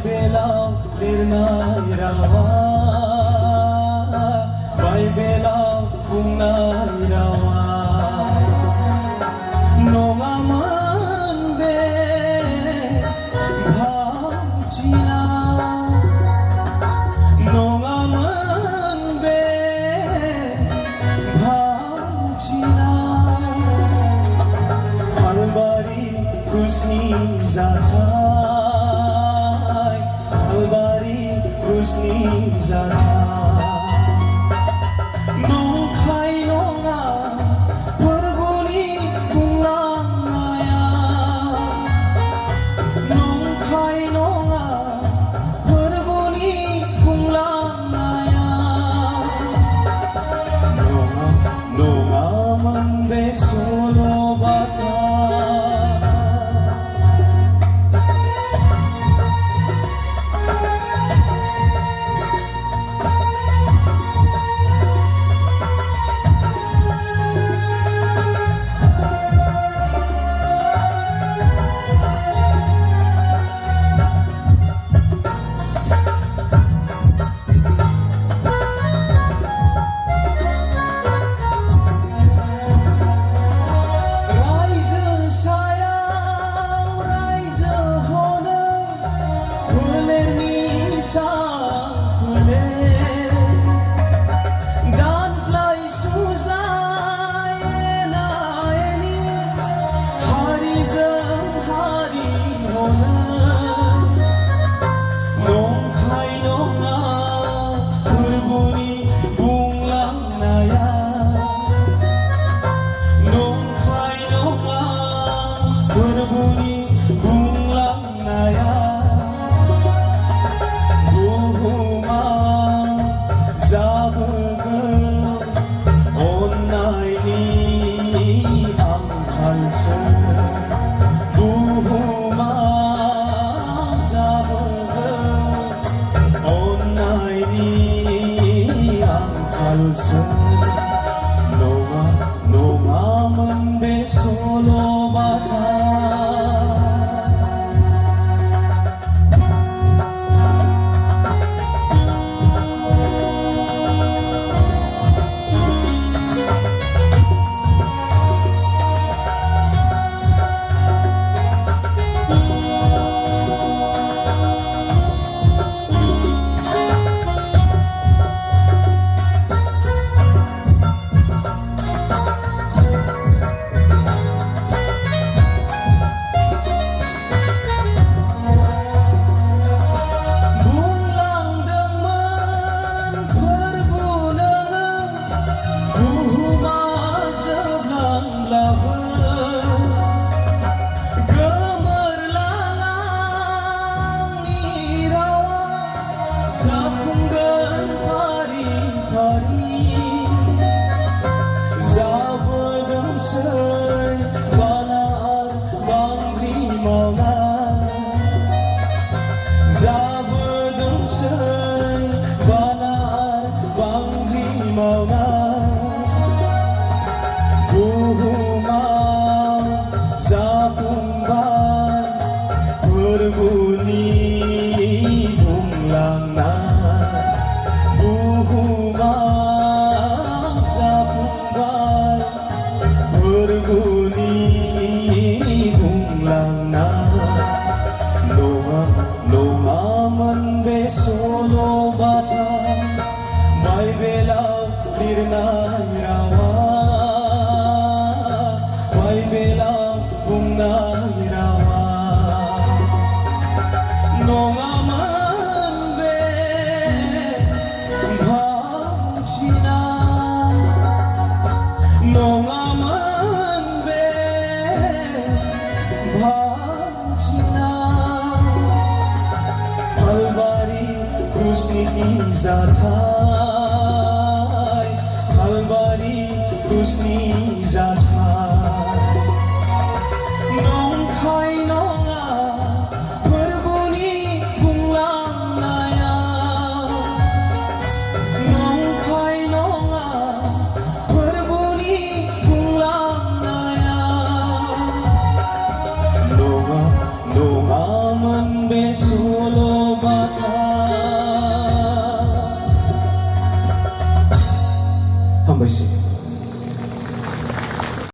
Baibelau lirnai rawa, Baibelau bungnai rawa. Nongaman be bhautina, nongaman be bhautina. Halbari kusni zatai, halbari kusni zatai. Nong khai nonga perbuni bungang maya, nong khai nonga perbuni bungang maya. Nonga man be solo bata. Berbunyi bunglang naya, buhuma zabegel onai ni angkalse. Buhuma zabegel onai ni angkalse. Nonga man be solo bata. Berbunyi bunglang na, buhuma sabunggal. Berbunyi bunglang na, nonga man be solo bata. Baibelau lirnai rawa, Baibelau bungnai rawa. Nonga man be bhautina, nonga man be bhautina. Halbari kusni zatai, halbari kusni zatai.